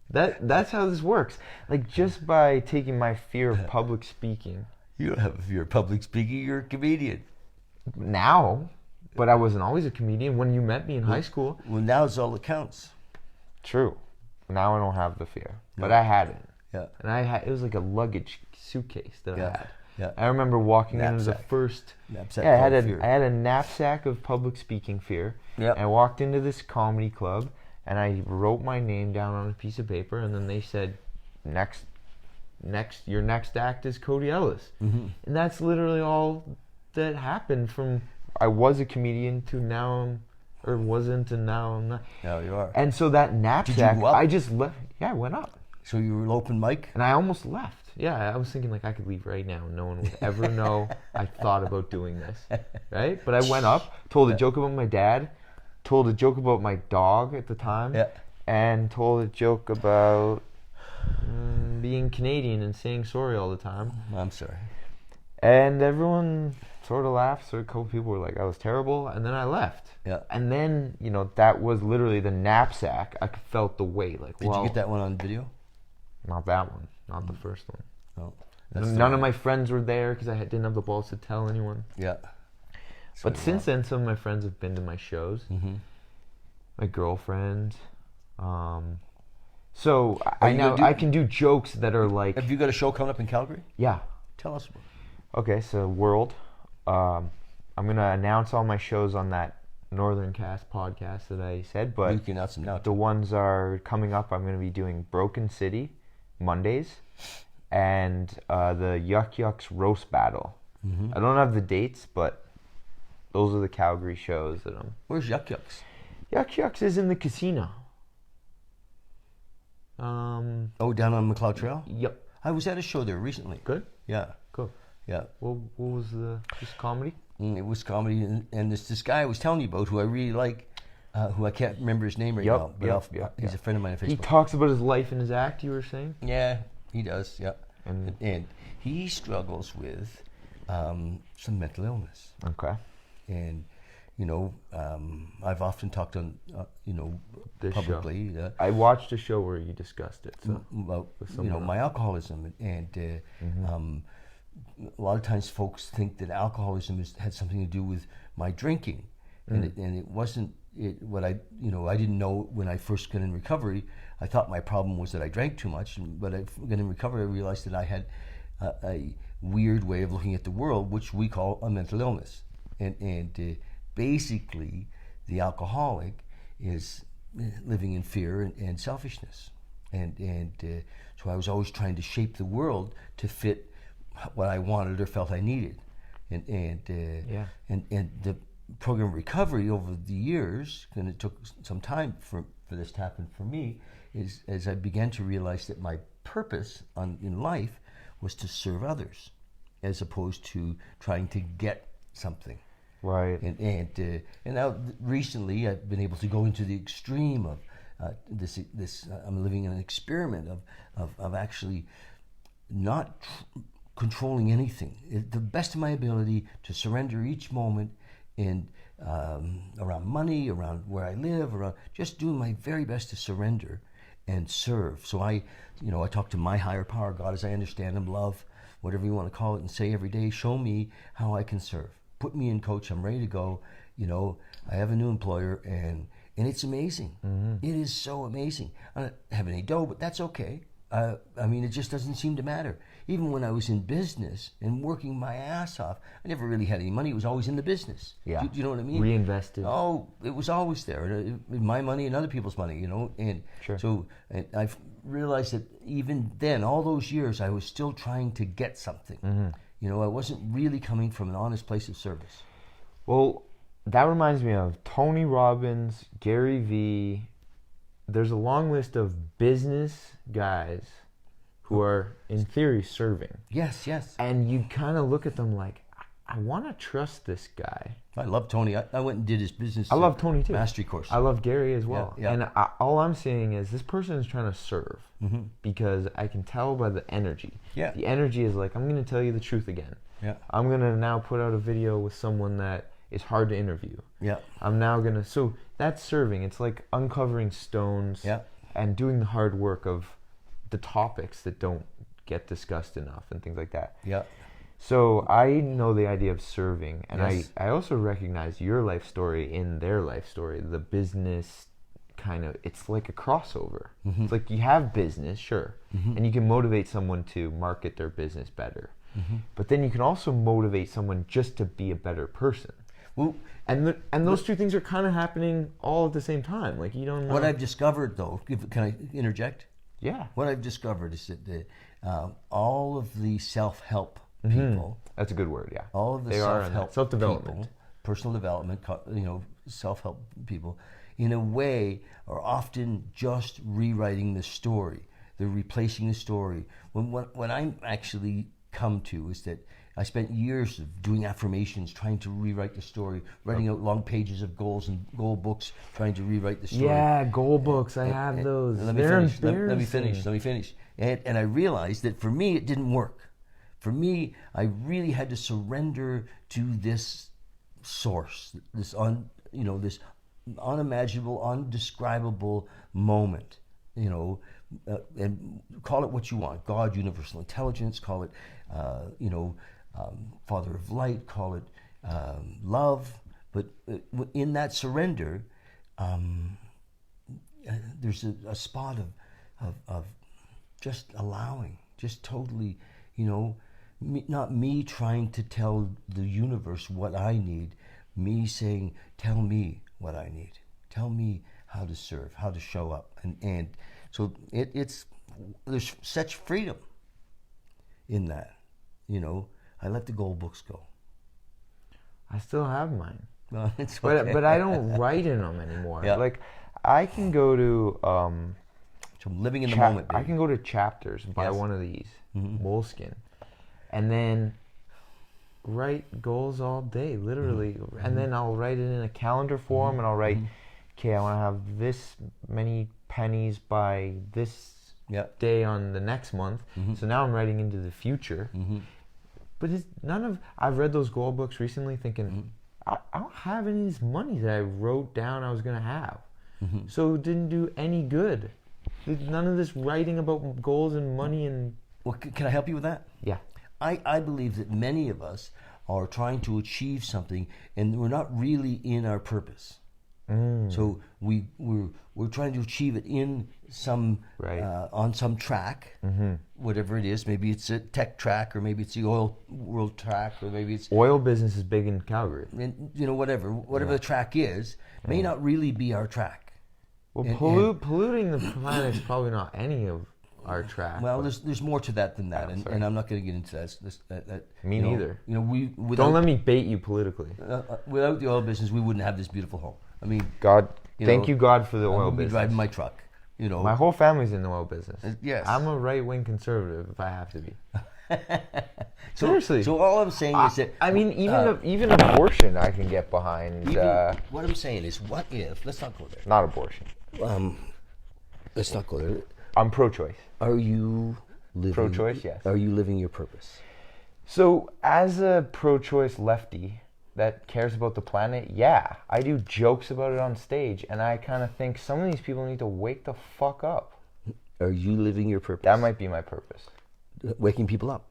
That's how this works. Like just by taking my fear of public speaking. You don't have a fear of public speaking. You're a comedian. Now, but I wasn't always a comedian when you met me in high school. Well, now it's all that counts. True. Now I don't have the fear, but I had it. Yeah. And it was like a luggage suitcase that I had. Yeah. I remember walking into the first. I had a knapsack of public speaking fear. Yeah. I walked into this comedy club, and I wrote my name down on a piece of paper, and then they said, your next act is Cody Ellis. Mm-hmm. And that's literally all that happened from I was a comedian to now or wasn't, and now I'm not. Now you are. And so that knapsack, Did you go up? I just left. Yeah, I went up. So you were open mic? And I almost left. Yeah, I was thinking like I could leave right now and no one would ever know I thought about doing this. Right? But I went up, told a joke about my dad, told a joke about my dog at the time, and told a joke about being Canadian and saying sorry all the time. I'm sorry. And everyone sort of laughed. So a couple people were like, "I was terrible," and then I left. Yeah. And then that was literally the knapsack. I felt the weight. Like, did you get that one on video? Not that one. Not the first one. No. None of my friends were there because I didn't have the balls to tell anyone. Yeah. But since then, some of my friends have been to my shows. Mm-hmm. My girlfriend. So I can do jokes that are like. Have you got a show coming up in Calgary? Yeah. Tell us about it. Okay, so World. I'm gonna announce all my shows on that Northern Cast podcast that I said, but you can announce them now. The ones are coming up. I'm gonna be doing Broken City Mondays, and the Yuck Yucks roast battle. Mm-hmm. I don't have the dates, but those are the Calgary shows that I'm. Where's Yuck Yucks? Yuck Yucks is in the casino. Down on McLeod Trail? Yep. I was at a show there recently. Good? Yeah. Cool. Yeah. What was just comedy? It was comedy, and this guy I was telling you about who I really like, who I can't remember his name right now, but he's a friend of mine on Facebook. He talks about his life in his act, you were saying? Yeah, he does, yeah. And he struggles with some mental illness. Okay. And I've often talked on, this publicly. I watched a show where you discussed it. So about my alcoholism, and a lot of times folks think that alcoholism had something to do with my drinking, and it wasn't. What I didn't know when I first got in recovery. I thought my problem was that I drank too much, but I got in recovery. I realized that I had a weird way of looking at the world, which we call a mental illness, and basically, the alcoholic is living in fear and selfishness, and so I was always trying to shape the world to fit what I wanted or felt I needed, and the program recovery over the years, and it took some time for this to happen for me, is as I began to realize that my purpose in life was to serve others, as opposed to trying to get something. Right. And now recently I've been able to go into the extreme of this. I'm living in an experiment of actually not controlling anything. The best of my ability to surrender each moment and around money, around where I live, around just doing my very best to surrender and serve. So I talk to my higher power, God as I understand him, love, whatever you want to call it, and say every day, show me how I can serve. Put me in, coach. I'm ready to go. I have a new employer, and it's amazing. It is so amazing. I don't have any dough, but that's okay. It just doesn't seem to matter. Even when I was in business and working my ass off, I never really had any money. It was always in the business. Yeah. Do you know what I mean? Reinvested. Oh, it was always there. My money and other people's money, And sure. So I've realized that even then, all those years, I was still trying to get something. I wasn't really coming from an honest place of service. Well, that reminds me of Tony Robbins, Gary Vee. There's a long list of business guys who are, in theory, serving. Yes. And you kind of look at them like, I want to trust this guy. I love Tony. I went and did his business. I love Tony too. Mastery course. I love Gary as well. Yeah. And all I'm saying is this person is trying to serve because I can tell by the energy. Yeah. The energy is like, I'm going to tell you the truth again. Yeah. I'm going to now put out a video with someone that is hard to interview. Yeah. I'm now going to... So that's serving. It's like uncovering stones and doing the hard work of the topics that don't get discussed enough and things like that. Yeah. So I know the idea of serving, and Yes. I also recognize your life story in their life story. The business kind of, it's like a crossover. It's like you have business, sure, and you can motivate someone to market their business better. But then you can also motivate someone just to be a better person. Well, and those two things are kind of happening all at the same time. Like you don't know. What I've discovered, though, can I interject? Yeah. What I've discovered is that all of the self-help people. That's a good word, yeah. All of the self-development people, personal development, self-help people, in a way, are often just rewriting the story. They're replacing the story. When I'm actually come to is that I spent years of doing affirmations, trying to rewrite the story, writing out long pages of goals and goal books, trying to rewrite the story. Yeah, goal books. I have those. Let me finish. And I realized that for me, it didn't work. For me, I really had to surrender to this source, this unimaginable, undescribable moment, and call it what you want: God, universal intelligence, call it, Father of light, call it love. But in that surrender, there's a spot of just allowing, just totally, not me trying to tell the universe what I need, me saying, tell me what I need. Tell me how to serve, how to show up. And so there's such freedom in that, I let the goal books go. I still have mine. Well, it's okay. But I don't write in them anymore. Yeah. Like I can go to so living in the moment, baby. I can go to Chapters, buy one of these, moleskin, and then write goals all day, literally. And then I'll write it in a calendar form, and I'll write, okay, I want to have this many pennies by this day on the next month. So now I'm writing into the future. But I've read those goal books recently thinking, I don't have any of this money that I wrote down I was going to have. So it didn't do any good. None of this writing about goals and money and... Well, can I help you with that? Yeah. I believe that many of us are trying to achieve something and we're not really in our purpose. So we're trying to achieve it in some on some track, whatever it is. Maybe it's a tech track, or maybe it's the oil world track, or maybe it's oil business is big in Calgary. And, whatever the track is may not really be our track. Well, polluting the planet is probably not any of our track. Well, there's more to that than that, and I'm not going to get into that. Me neither. Don't let me bait you politically. Without the oil business, we wouldn't have this beautiful home. I mean, God, thank you, God, for the oil business. I'd be driving my truck. My whole family's in the oil business. Yes, I'm a right-wing conservative if I have to be. Seriously. So all I'm saying is that even abortion I can get behind. What I'm saying is, what if? Let's not go there. Not abortion. Let's not go there. I'm pro-choice. Are you living pro-choice? Yes. Are you living your purpose? So, as a pro-choice lefty, that cares about the planet, yeah. I do jokes about it on stage, and I kind of think some of these people need to wake the fuck up. Are you living your purpose? That might be my purpose. Waking people up.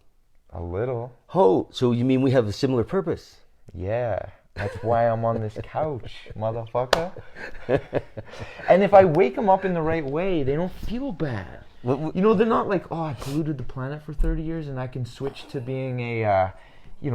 A little. Oh, so you mean we have a similar purpose? Yeah. That's why I'm on this couch, motherfucker. And if I wake them up in the right way, they don't feel bad. You know, they're not like, oh, I polluted the planet for 30 years and I can switch to being a,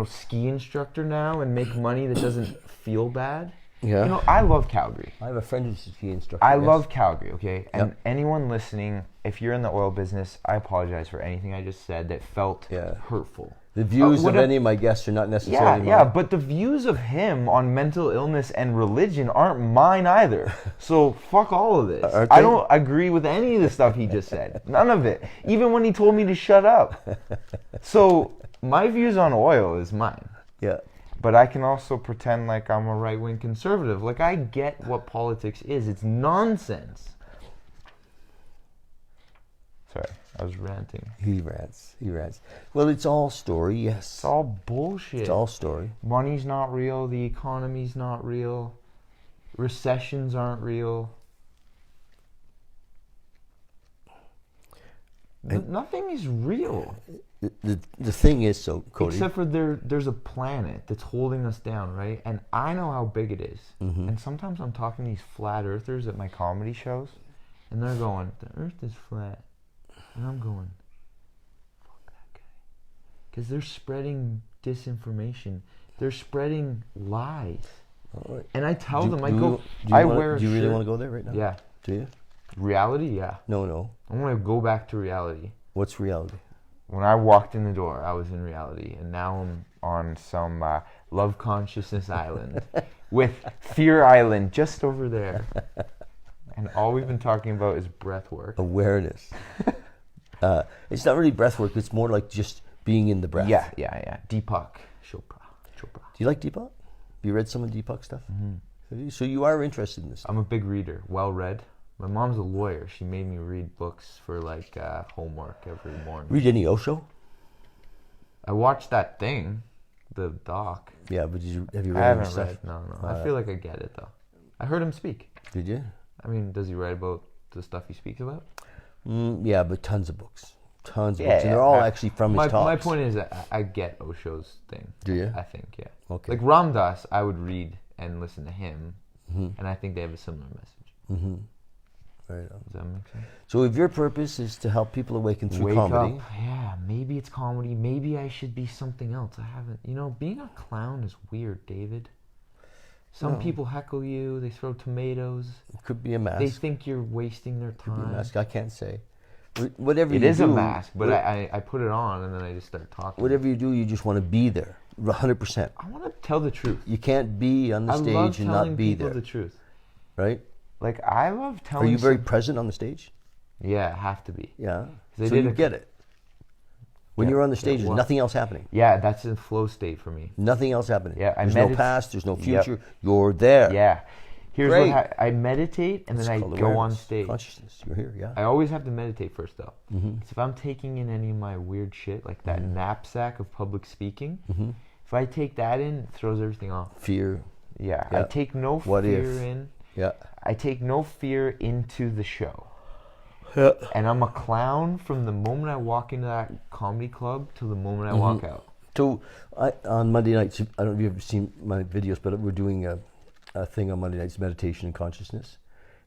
ski instructor now and make money that doesn't feel bad. Yeah. You know, I love Calgary. I have a friend who's a ski instructor. I love Calgary, okay? And anyone listening, if you're in the oil business, I apologize for anything I just said that felt hurtful. The views of any of my guests are not necessarily mine. Yeah, but the views of him on mental illness and religion aren't mine either. So fuck all of this. I don't agree with any of the stuff he just said. None of it. Even when he told me to shut up. So my views on oil is mine. Yeah. But I can also pretend like I'm a right-wing conservative. Like, I get what politics is. It's nonsense. Sorry, I was ranting. He rants. Well, it's all story, yes. It's all bullshit. It's all story. Money's not real. The economy's not real. Recessions aren't real. Nothing is real. The thing is, so, Cody... Except for there's a planet that's holding us down, right? And I know how big it is. Mm-hmm. And sometimes I'm talking to these flat earthers at my comedy shows, and they're going, the earth is flat. And I'm going, fuck that guy. Because they're spreading disinformation. They're spreading lies. Right. And I tell them, do you really want to go there right now? Yeah. Do you? Reality, yeah. No. I want to go back to reality. What's reality? When I walked in the door, I was in reality. And now I'm on some love consciousness island with Fear Island just over there. And all we've been talking about is breath work. Awareness. It's not really breath work. It's more like just being in the breath. Yeah. Deepak Chopra. Do you like Deepak? Have you read some of Deepak's stuff? Mm-hmm. So you are interested in this stuff? I'm a big reader. Well read. My mom's a lawyer. She made me read books for like homework every morning. Read any Osho? I watched that thing, the doc. Yeah, but have you read I haven't stuff? read. No. I feel like I get it though. I heard him speak. Did you? I mean, does he write about the stuff he speaks about? Yeah, but tons of books. And they're all actually from his talks. My point is that I get Osho's thing. Do you? I think, yeah. Okay. Like Ram Dass, I would read and listen to him, and I think they have a similar message. Mm-hmm. Right on. Does that make sense? So if your purpose is to help people awaken through comedy... Up. Yeah, maybe it's comedy. Maybe I should be something else. I haven't... being a clown is weird, David. Some people heckle you. They throw tomatoes. It could be a mask. They think you're wasting their time. Could be a mask. I can't say. Whatever it is a mask, but I put it on and then I just start talking. Whatever you do, you just want to be there, 100%. I want to tell the truth. You can't be on the stage and not be there. I love telling people the truth. Right? Like, I love telling... Are you very present on the stage? Yeah, I have to be. Yeah. So you get it. When you're on the stage, there's nothing else happening. Yeah, that's a flow state for me. Nothing else happening. Yeah, there's no past, there's no future. Yep. You're there. Yeah. Here's what I meditate and then I go on stage. Consciousness. You're here, yeah. I always have to meditate first, though. Because if I'm taking in any of my weird shit, like that knapsack of public speaking, if I take that in, it throws everything off. Fear. Yeah. I take no fear in. Yeah. I take no fear into the show. Yeah. And I'm a clown from the moment I walk into that comedy club till the moment I walk out. So on Monday nights, I don't know if you've ever seen my videos, but we're doing a thing on Monday nights, meditation and consciousness.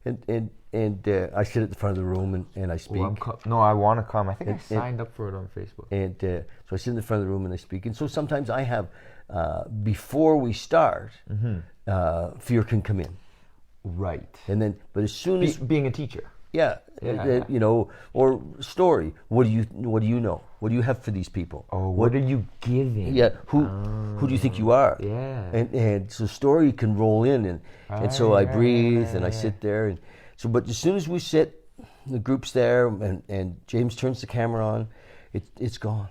And I sit at the front of the room and I speak. No, I want to come. I think I signed up for it on Facebook. And so I sit in the front of the room and I speak. And so sometimes I have, before we start, fear can come in. Right. And then, but as soon as... Being a teacher. Yeah. Or story. What do you know? What do you have for these people? Oh, what are you giving? Yeah. Who do you think you are? Yeah. And so story can roll in and so I breathe and I sit there and so. But as soon as we sit, the group's there and James turns the camera on, it's gone.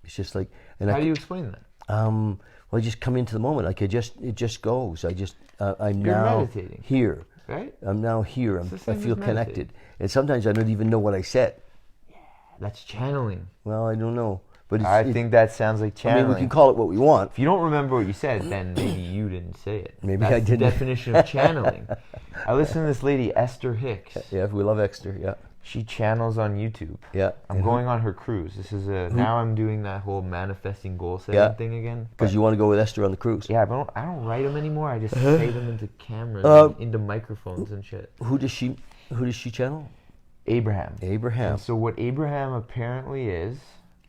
It's just like. And how do you explain that? Well, I just come into the moment. Like it just goes. I'm You're now meditating. Here. Right? I'm now here. I feel connected. And sometimes I don't even know what I said. Yeah, that's channeling. Well, I don't know. But I think that sounds like channeling. I mean, we can call it what we want. If you don't remember what you said, then maybe you didn't say it. Maybe That's I didn't. The definition of channeling. I listen to this lady, Esther Hicks. Yeah, we love Esther, yeah. She channels on YouTube. Yeah. I'm going on her cruise. This is now I'm doing that whole manifesting goal setting thing again. Because you want to go with Esther on the cruise. Yeah, but I don't write them anymore. I just say them into cameras, and into microphones and shit. Who does she channel? Abraham. Abraham. So what Abraham apparently is...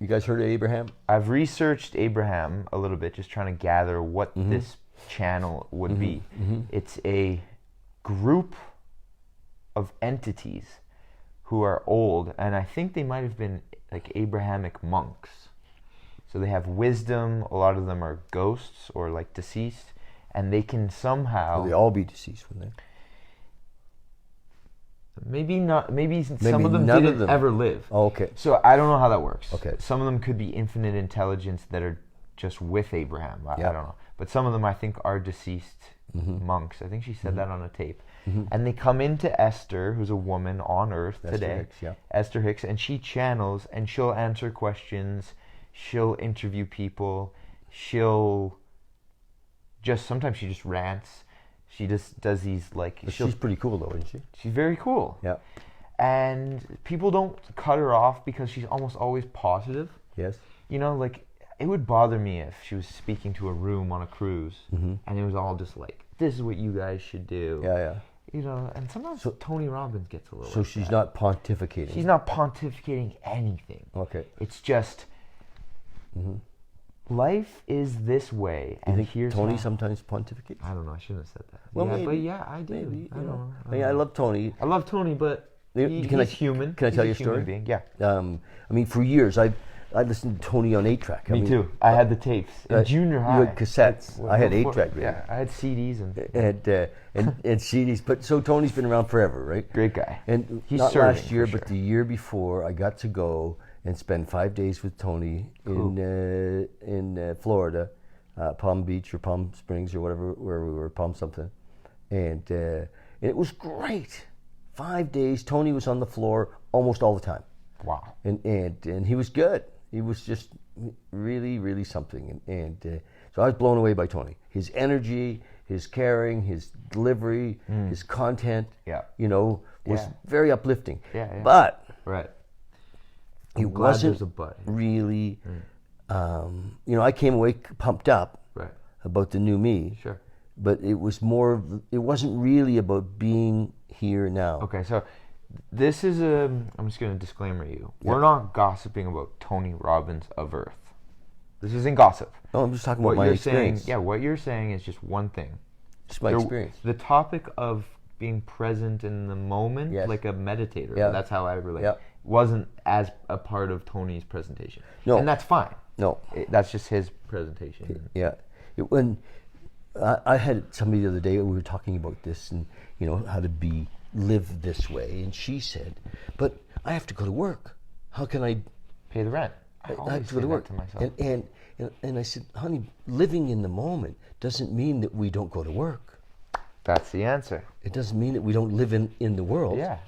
You guys heard of Abraham? I've researched Abraham a little bit, just trying to gather what this channel would be. It's a group of entities who are old, and I think they might have been like Abrahamic monks. So they have wisdom. A lot of them are ghosts or like deceased, and they can somehow... Will they all be deceased, wouldn't they? Maybe not. Maybe some of them didn't ever live. Oh, okay. So I don't know how that works. Okay. Some of them could be infinite intelligence that are just with Abraham. I don't know. But some of them I think are deceased monks. I think she said that on a tape. And they come into Esther, who's a woman on Earth today. Esther Hicks, and she channels, and she'll answer questions. She'll interview people. She'll just sometimes she just rants. She just does these like... But she's pretty cool though, isn't she? She's very cool. Yeah. And people don't cut her off because she's almost always positive. Yes. You know, like, it would bother me if she was speaking to a room on a cruise and it was all just like, this is what you guys should do. Yeah, yeah. You know, and sometimes Tony Robbins gets a little... So she's not pontificating. She's not pontificating anything. Okay. It's just... Life is this way, and here's Tony sometimes pontificates? I don't know. I shouldn't have said that. Well, yeah, maybe, but yeah, I do. Maybe, I don't know. I mean, I love Tony. I love Tony, but he's human. Can I tell you a story? Being. Yeah. I mean, for years, I listened to Tony on 8-track. Me too. I had the tapes in junior high. You had cassettes. I had 8-track. Yeah, I had CDs and CDs. But so Tony's been around forever, right? Great guy. And he's not serving, last year, for but sure. the year before, I got to go and spend 5 days with Tony in Florida, Palm Beach or Palm Springs or whatever, where we were, Palm something, and it was great. 5 days. Tony was on the floor almost all the time. Wow. And he was good. He was just really, really something. And so I was blown away by Tony. His energy, his caring, his delivery, his content, was very uplifting. Yeah. But right. It wasn't really, I came away pumped up about the new me. Sure. But it wasn't really about being here now. Okay, so this is I'm just going to disclaimer you. Yeah. We're not gossiping about Tony Robbins of Earth. This isn't gossip. No, I'm just talking about my experience. What you're saying is just one thing. Just my experience. The topic of being present in the moment, like a meditator, that's how I relate, wasn't as a part of Tony's presentation. No. And that's fine. No. That's just his presentation. Yeah. When I had somebody the other day, we were talking about this and, how to live this way. And she said, but I have to go to work. How can I pay the rent? I have to go to work. To myself. And I said, honey, living in the moment doesn't mean that we don't go to work. That's the answer. It doesn't mean that we don't live in the world. Yeah.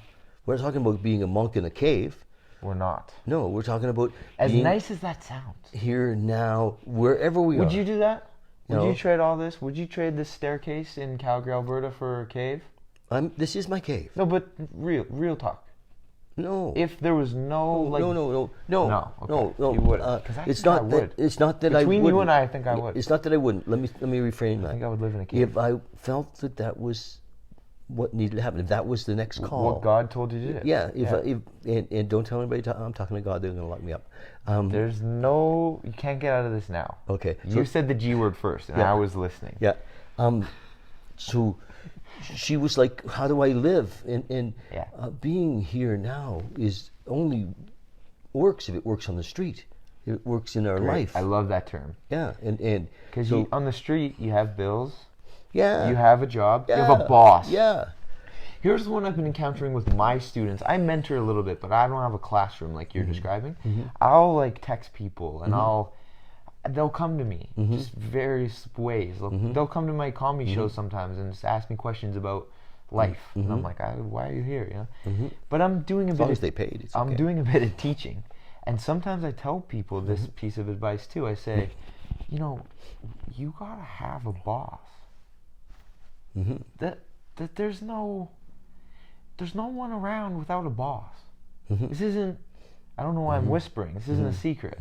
We're not talking about being a monk in a cave. We're not. No, we're talking about as nice as that sounds. Here, now, wherever we are. Would you do that? Would you trade all this? Would you trade this staircase in Calgary, Alberta for a cave? This is my cave. No, but real talk. No. If there was no No. Okay. You wouldn't. It's not that. It's not that I wouldn't. Between you and I think I would. It's not that I wouldn't. Let me reframe that. I think I would live in a cave. If I felt that was what needed to happen, if that was the next call. What God told you to do. Yeah. And don't tell anybody I'm talking to God. They're going to lock me up. You can't get out of this now. Okay. You said the G word first, and I was listening. Yeah. So she was like, how do I live? And being here now is only works if it works on the street. It works in our life. I love that term. Yeah. And because on the street, you have bills. Yeah. You have a job. Yeah. You have a boss. Yeah. Here's one I've been encountering with my students. I mentor a little bit, but I don't have a classroom like you're describing. Mm-hmm. I'll text people and they'll come to me just various ways. They'll come to my comedy shows sometimes and just ask me questions about life. And I'm like, why are you here? But I'm doing a bit. As long as they paid, it's okay. I'm doing a bit of teaching, And sometimes I tell people this piece of advice too. I say, you know, you gotta have a boss. That there's no one around without a boss. This isn't, I don't know why I'm whispering. This isn't a secret.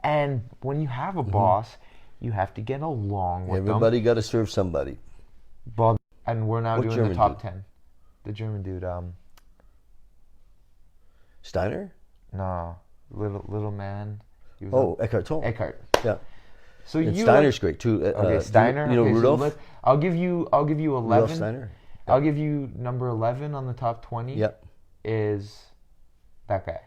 And when you have a boss, you have to get along with them. Everybody got to serve somebody. Bob, and we're now What doing German the top dude? 10. The German dude, Steiner? no, little man. He was Eckhart Tolle. Eckhart. Yeah. So And you Steiner's great too. okay, Steiner. You know okay, Rudolph? So I'll give you 11. Rudolph Steiner. I'll give you number 11 on the top 20. Yep. Is that guy?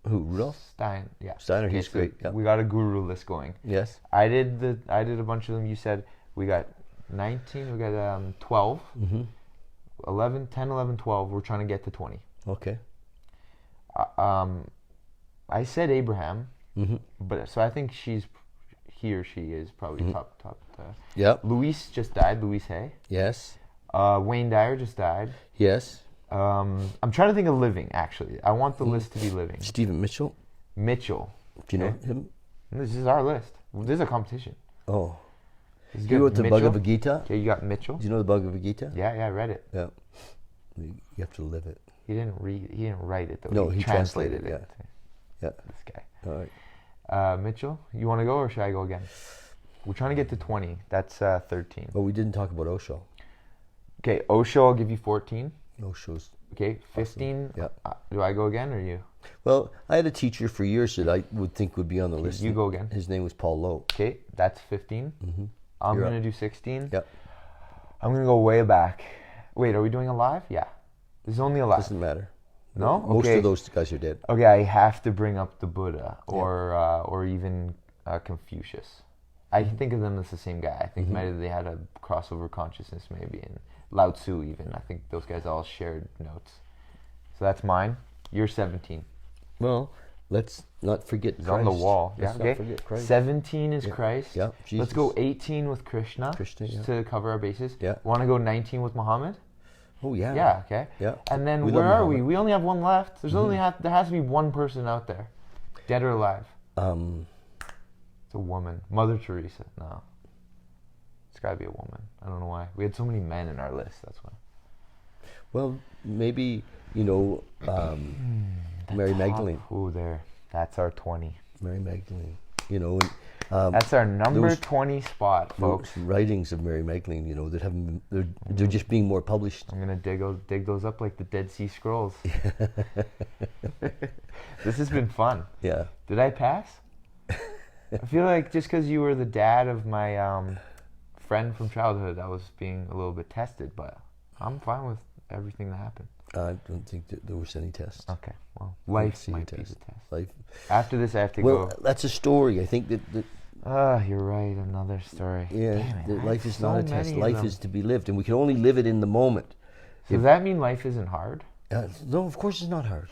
Who? Rudolph? Yeah. Steiner. Okay, He's so great. Yep. We got a guru list going. Yes. I did a bunch of them. You said we got 19. We got 12. 11, 10, 11, 12. We're trying to get to 20. Okay. I said Abraham, but so I think he or she is probably top. Yep. Louise just died. Louise Hay. Yes. Wayne Dyer just died. Yes. I'm trying to think of living. Actually, I want the list to be living. Stephen Mitchell. Mitchell. Do you know him? This is our list. This is a competition. Oh. He's You wrote the Mitchell. Bhagavad Gita? Okay, you got Mitchell. Do you know the Bhagavad Gita? Yeah, I read it. Yeah. You have to live it. He didn't write it though. No, he translated translated it. Yeah. This guy. All right. Mitchell, you want to go or should I go again? We're trying to get to 20. That's 13. But we didn't talk about Osho. Okay, Osho, I'll give you 14. Osho's. Okay, 15. Awesome. Yeah. Do I go again or you? Well, I had a teacher for years that I would think would be on the list. You go again. His name was Paul Lowe. Okay, that's 15. I'm You're going to up. do 16. Yep. I'm going to go way back. Wait, are we doing a live? Yeah. This is only a live. Doesn't matter. No? Most Okay. of those guys are dead. Okay, I have to bring up the Buddha or even Confucius. I think of them as the same guy. I think maybe they had a crossover consciousness maybe, and Lao Tzu even. I think those guys all shared notes. So that's mine. You're 17. Well, let's not forget It's Christ. on the wall. Let's Yeah, not okay. forget Christ. 17 is Christ. Yeah, Let's Jesus. go 18 with Krishna. Krishna, just yeah. to cover our bases. Yeah. Want to go 19 with Muhammad? Oh, yeah. Yeah, okay. Yeah. And then We where love are we? Muhammad. We only have one left. There's only there has to be one person out there. Dead or alive. It's a woman. Mother Teresa. No. It's got to be a woman. I don't know why. We had so many men in our list. That's why. Well, maybe, Mary Magdalene. Ooh, there. That's our 20. Mary Magdalene. That's our number those- 20 spot, folks. Those writings of Mary Magdalene, that haven't been, they're just being more published. I'm going to dig those up like the Dead Sea Scrolls. This has been fun. Yeah. Did I pass? I feel like just because you were the dad of my friend from childhood, I was being a little bit tested, but I'm fine with everything that happened. I don't think that there was any test. Okay, well, I life don't see a might be the test. test. Life. After this, I have to Well, go. that's a story. I think that You're right, another story. yeah, Damn it, that I life have is not a so test. many of Life them. is to be lived, and we can only live it in the moment. So does that mean life isn't hard? No, of course it's not hard.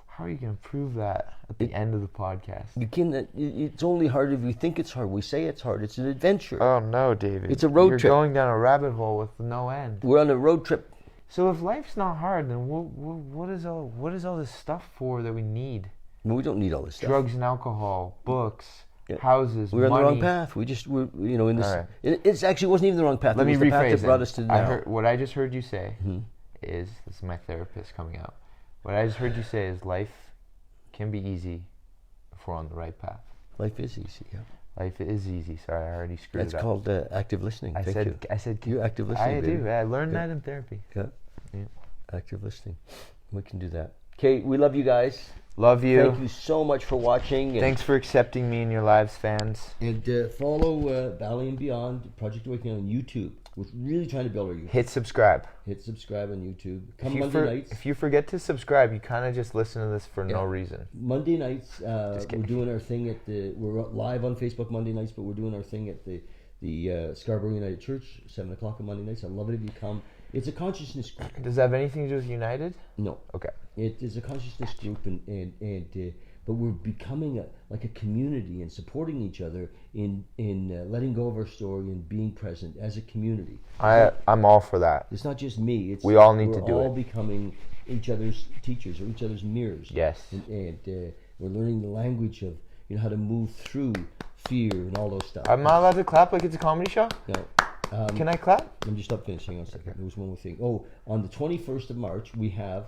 How are you going to prove that at the end of the podcast? You can. It's only hard if we think it's hard. We say it's hard. It's an adventure. Oh no, David. It's a road You're trip. going down a rabbit hole with no end. We're on a road trip. So if life's not hard, then what is all this stuff for that we need? Well, we don't need all this stuff. Drugs and alcohol, books, Yeah. houses, We're money. on the wrong path. We're in this. All right. It's actually wasn't even the wrong path. Let it me was the path rephrase that brought it. us to now. What I just heard you say is, this is my therapist coming out. What I just heard you say is life can be easy if we're on the right path. Life is easy. Yeah. Life is easy. Sorry, I already screwed That's it up. called active listening. Thank you. I said. You're active listening. I baby. do. I learned Yeah. that in therapy. Yeah. Yeah. Active listening. We can do that. Okay, we love you guys. Love you. Thank you so much for watching. And, Thanks for accepting me in your lives, fans. And follow Bali and Beyond, Project Awakening on YouTube. We're really trying to build our YouTube. Hit subscribe. Hit subscribe on YouTube. Come If you, Monday nights. if you forget to subscribe, you kind of just listen to this for no reason. Monday nights, we're kidding. doing our thing we're live on Facebook Monday nights, but we're doing our thing at the Scarborough United Church, 7 o'clock on Monday nights. I'd love it if you come. It's a consciousness group. Does that have anything to do with United? No. Okay. It is a consciousness group, but we're becoming a community and supporting each other in letting go of our story and being present as a community. I'm all for that. It's not just me. We all need to do We're all it. becoming each other's teachers or each other's mirrors. Yes. And We're learning the language of how to move through fear and all those stuff. I'm not allowed to clap like it's a comedy show? No. Can I clap? Let me just stop finishing. Hang on a second. There was one more thing. Oh, on the 21st of March, we have